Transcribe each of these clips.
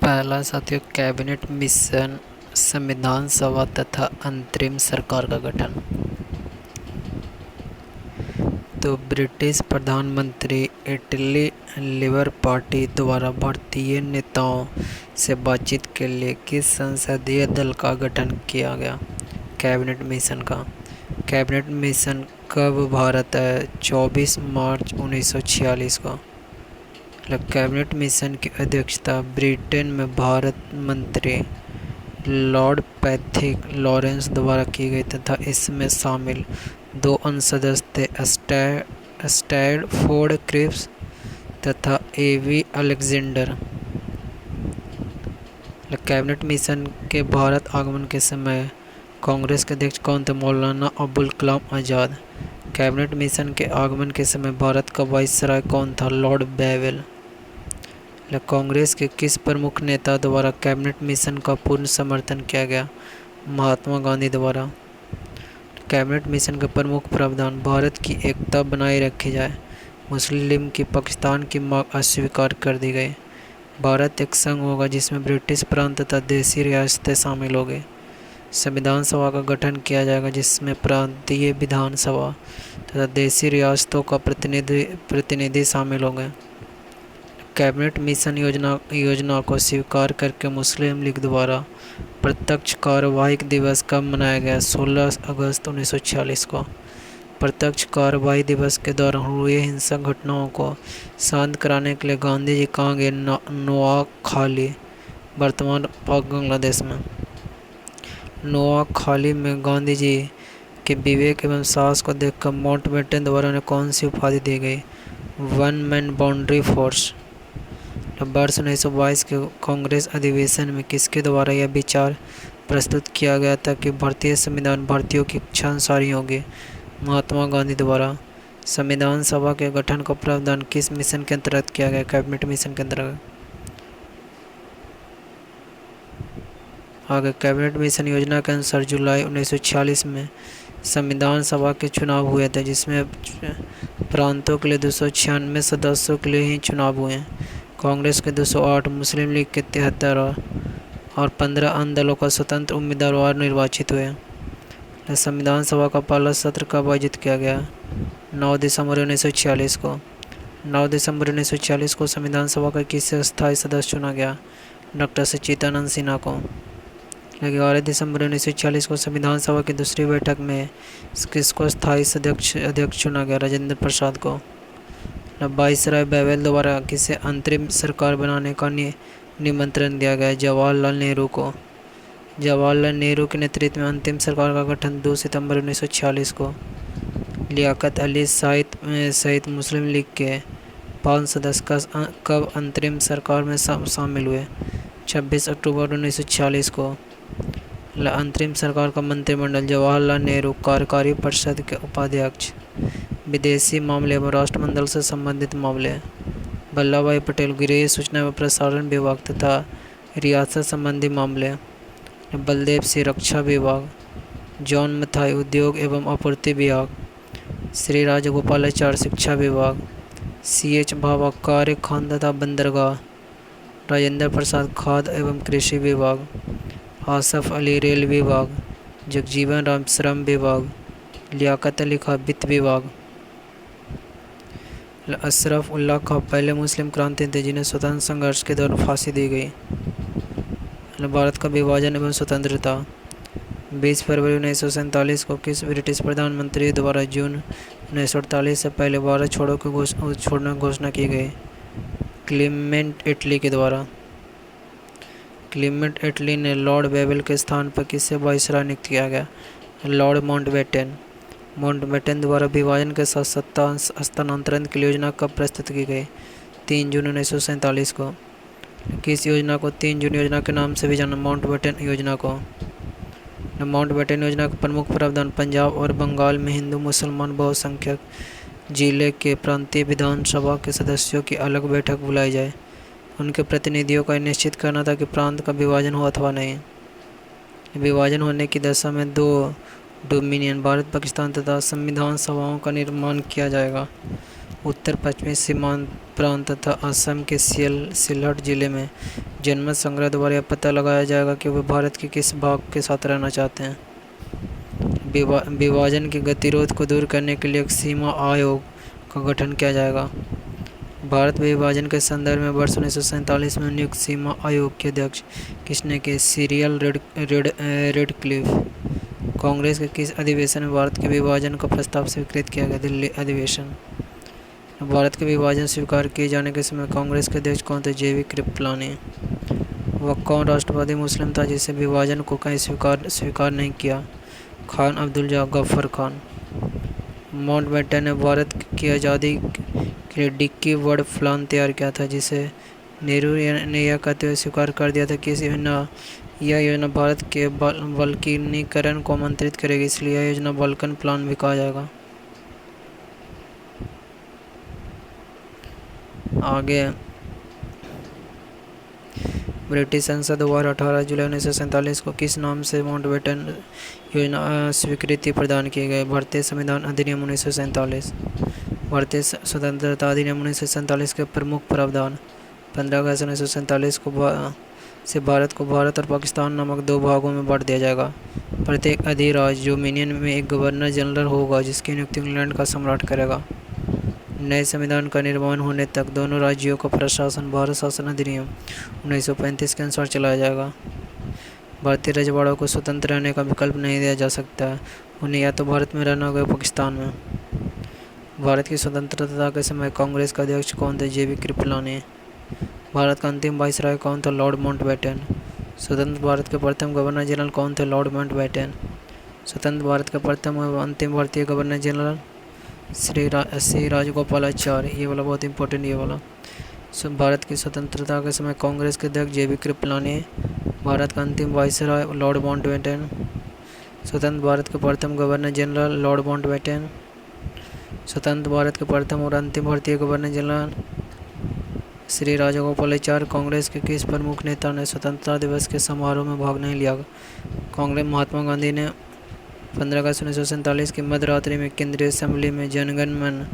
पहला साथियों, cabinet mission, संविधान सभा तथा अंतरिम सरकार का गठन। तो ब्रिटिश प्रधानमंत्री इटली लिबर पार्टी द्वारा भारतीय नेताओं से बातचीत के लिए किस संसदीय दल का गठन किया गया? कैबिनेट मिशन का। कैबिनेट मिशन कब भारत आया? 24 मार्च 1946 को। कैबिनेट मिशन की अध्यक्षता ब्रिटेन में भारत मंत्री लॉर्ड पैथिक लॉरेंस द्वारा की गई तथा इसमें शामिल 2 अन्य सदस्य थे, स्टैटफोर्ड क्रिप्स तथा एवी अलेक्जेंडर। कैबिनेट मिशन के भारत आगमन के समय कांग्रेस के अध्यक्ष कौन थे? मौलाना अबुल कलाम आज़ाद। कैबिनेट मिशन के आगमन के समय भारत का वाइसराय कौन था? Lord Wavell. कांग्रेस के किस प्रमुख नेता द्वारा कैबिनेट मिशन का पूर्ण समर्थन किया गया? महात्मा गांधी द्वारा। कैबिनेट मिशन का प्रमुख प्रावधान, भारत की एकता बनाए रखी जाए, मुस्लिम की पाकिस्तान की मांग अस्वीकार कर दी गई, भारत एक संघ होगा जिसमें ब्रिटिश प्रांत तथा देशी रियासतें शामिल होंगी, संविधान सभा का गठन किया जाएगा जिसमें प्रांतीय विधानसभा तथा देशी रियासतों का प्रतिनिधि शामिल होंगे। कैबिनेट मिशन योजना को स्वीकार करके मुस्लिम लीग द्वारा प्रत्यक्ष कार्रवाई दिवस कब मनाया गया? 16 अगस्त 1946 को। प्रत्यक्ष कार्रवाई दिवस के दौरान हुई हिंसक घटनाओं को शांत कराने के लिए गांधी जी कहाँ गए? नोआखाली, वर्तमान बांग्लादेश में। नोआखाली में गांधी जी के विवेक एवं साहस को देखकर माउंटबेटन द्वारा उन्हें कौन सी उपाधि दी गई? One man boundary force. वर्ष 1922 के कांग्रेस अधिवेशन में किसके द्वारा यह विचार प्रस्तुत किया गया था कि भारतीय संविधान भारतीयों की इच्छानुसार ही होगी? महात्मा गांधी द्वारा। संविधान सभा के गठन का प्रावधान किस मिशन के अंतर्गत किया गया? कैबिनेट मिशन के अंतर्गत। आगे, कैबिनेट मिशन योजना के अनुसार जुलाई 1946 में संविधान सभा के चुनाव हुए थे जिसमें प्रांतों के लिए 296 सदस्यों के लिए ही चुनाव हुए हैं। कांग्रेस के 208, मुस्लिम लीग के 73 और 15 अन्य दलों का स्वतंत्र उम्मीदवार निर्वाचित हुए। संविधान सभा का पहला सत्र कब आयोजित किया गया? 9 दिसंबर 1946 को। 9 दिसंबर 1946 को संविधान सभा का किस स्थायी सदस्य चुना गया? डॉक्टर सच्चिदानंद सिन्हा को। 11 दिसंबर 1946 को संविधान सभा की दूसरी बैठक में किसको स्थायी अध्यक्ष चुना गया? राजेंद्र प्रसाद को। वाइसराय बेवेल द्वारा किसे अंतरिम सरकार बनाने का निमंत्रण दिया गया? जवाहरलाल नेहरू को। जवाहरलाल नेहरू के नेतृत्व में अंतिम सरकार का गठन 2 सितंबर 1946 को। लियाकत अली सहित मुस्लिम लीग के 5 सदस्य कब अंतरिम सरकार में शामिल हुए? 26 अक्टूबर 1946 को। अंतरिम सरकार का मंत्रिमंडल, जवाहरलाल नेहरू कार्यकारी परिषद के उपाध्यक्ष, विदेशी मामले एवं राष्ट्रमंडल से संबंधित मामले, वल्लभ भाई पटेल, गृह सूचना एवं प्रसारण विभाग तथा रियासत संबंधी मामले, बलदेव सिंह रक्षा विभाग, जॉन मथाई उद्योग एवं आपूर्ति विभाग, श्री राजगोपालाचार्य शिक्षा विभाग, CH भाभा कार्य खान तथा बंदरगाह, राजेंद्र प्रसाद खाद्य एवं कृषि विभाग, आसफ अली रेल विभाग, जगजीवन राम श्रम विभाग, लियाकत अली खां वित्त विभाग। अशरफ उल्लाह खां पहले मुस्लिम क्रांति थे जिन्हें स्वतंत्र संघर्ष के दौरान फांसी दी गई। भारत का विभाजन एवं स्वतंत्रता। 20 फरवरी 1947 को किस ब्रिटिश प्रधानमंत्री द्वारा जून 1948 से पहले भारत छोड़ने की घोषणा की गई? क्लीमेंट एटली के द्वारा। क्लीमेंट एटली ने लॉर्ड बेवेल के स्थान पर किसे वाइसराय नियुक्त किया गया? Lord Mountbatten. माउंटबेटन द्वारा विभाजन के साथ सत्ता हस्तांतरण की योजना कब प्रस्तुत की गई? 3 जून 1947 को। किस योजना को 3 जून योजना के नाम से भी जाना? माउंटबेटन योजना को। माउंटबेटन योजना का प्रमुख प्रावधान, पंजाब और बंगाल में हिंदू मुसलमान बहुसंख्यक जिले के प्रांतीय विधानसभा के सदस्यों की अलग बैठक बुलाई जाए, उनके प्रतिनिधियों का निश्चित करना था कि प्रांत का विभाजन हो अथवा नहीं। विभाजन होने की दशा में 2 डोमिनियन भारत पाकिस्तान तथा संविधान सभाओं का निर्माण किया जाएगा। उत्तर पश्चिमी सीमांत प्रांत तथा असम के सिलहट जिले में जनमत संग्रह द्वारा यह पता लगाया जाएगा कि वे भारत के किस भाग के साथ रहना चाहते हैं। विभाजन के गतिरोध को दूर करने के लिए एक सीमा आयोग का गठन किया जाएगा। भारत विभाजन के संदर्भ में वर्ष 1947 में नियुक्त सीमा आयोग के अध्यक्ष किसने के? Serial Radcliffe. कांग्रेस के किस अधिवेशन में भारत के विभाजन का प्रस्ताव स्वीकृत किया गया? दिल्ली अधिवेशन। भारत के विभाजन स्वीकार किए जाने के समय कांग्रेस के अध्यक्ष कौन थे? जेवी कृपलानी। वह कौन राष्ट्रवादी मुस्लिम था जिसे विभाजन को कहीं स्वीकार नहीं किया? खान अब्दुल गफ्फार खान। माउंटबेटन ने भारत की आज़ादी के लिए डिक्की वर्ड प्लान तैयार किया था जिसे नेहरू ने यह कहते हुए स्वीकार कर दिया था कि यह योजना भारत के बल्कनीकरण को आमंत्रित करेगी, इसलिए यह योजना बाल्कन प्लान भी कहा जाएगा। आगे ब्रिटिश संसद द्वारा 18 जुलाई 1947 को किस नाम से माउंटबेटन योजना स्वीकृति प्रदान की गई? भारतीय संविधान अधिनियम 1947। भारतीय स्वतंत्रता अधिनियम 1947 के प्रमुख प्रावधान। 15 अगस्त 1947 से भारत को भारत और पाकिस्तान नामक दो भागों में बांट दिया जाएगा। प्रत्येक अधिराज्य डोमिनियन में एक गवर्नर जनरल होगा जिसकी नियुक्ति इंग्लैंड का सम्राट करेगा। नए संविधान का निर्माण होने तक दोनों राज्यों का प्रशासन भारत शासन अधिनियम 1935 के अनुसार चलाया जाएगा। भारतीय रजवाड़ों को स्वतंत्र रहने का विकल्प नहीं दिया जा सकता है, उन्हें या तो भारत में रहना होगा या पाकिस्तान में। भारत की स्वतंत्रता के समय कांग्रेस का अध्यक्ष कौन थे? जेवी कृपलानी। भारत का अंतिम वाइसराय कौन था? Lord Mountbatten. स्वतंत्र भारत के प्रथम गवर्नर जनरल कौन थे? Lord Mountbatten. स्वतंत्र भारत के प्रथम और अंतिम भारतीय गवर्नर जनरल श्री राजगोपालाचारी। ये वाला बहुत इंपॉर्टेंट, ये वाला। भारत की स्वतंत्रता के समय कांग्रेस के अध्यक्ष जेवी कृपलानी। भारत का अंतिम वाइसराय लॉर्ड माउंटबेटन। स्वतंत्र भारत के प्रथम गवर्नर जनरल लॉर्ड माउंटबेटन। स्वतंत्र भारत के प्रथम और अंतिम भारतीय गवर्नर जनरल श्री राजगोपालाचारी। कांग्रेस के किस प्रमुख नेता ने स्वतंत्रता दिवस के समारोह में भाग नहीं लिया? कांग्रेस महात्मा गांधी ने 15 अगस्त 1947 की मध्यरात्रि में केंद्रीय असेंबली में जनगण मन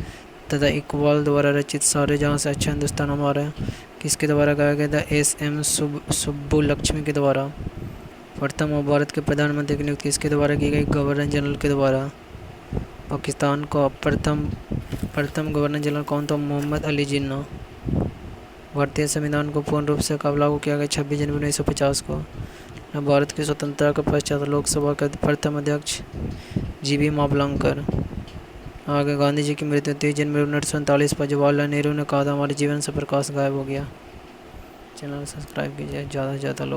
तथा इकबाल द्वारा रचित सारे जहां से अच्छा हिंदुस्तान हमारा किसके द्वारा गाया गया था? एस.एम. सुब्बुलक्ष्मी के द्वारा। प्रथम और भारत के प्रधानमंत्री की नियुक्ति किसके द्वारा की गई? गवर्नर जनरल के द्वारा। पाकिस्तान का प्रथम गवर्नर जनरल कौन था? मोहम्मद अली जिन्ना। भारतीय संविधान को पूर्ण रूप से कब लागू किया गया? 26 जनवरी 1950 को। भारत की स्वतंत्रता के पश्चात लोकसभा के प्रथम अध्यक्ष जी.बी. मावलंकर। आगे गांधी जी की मृत्यु 30 जनवरी 1947 पर जवाहरलाल नेहरू ने कहा था हमारे जीवन से प्रकाश गायब हो गया। चैनल सब्सक्राइब कीजिए ज़्यादा से ज़्यादा लोग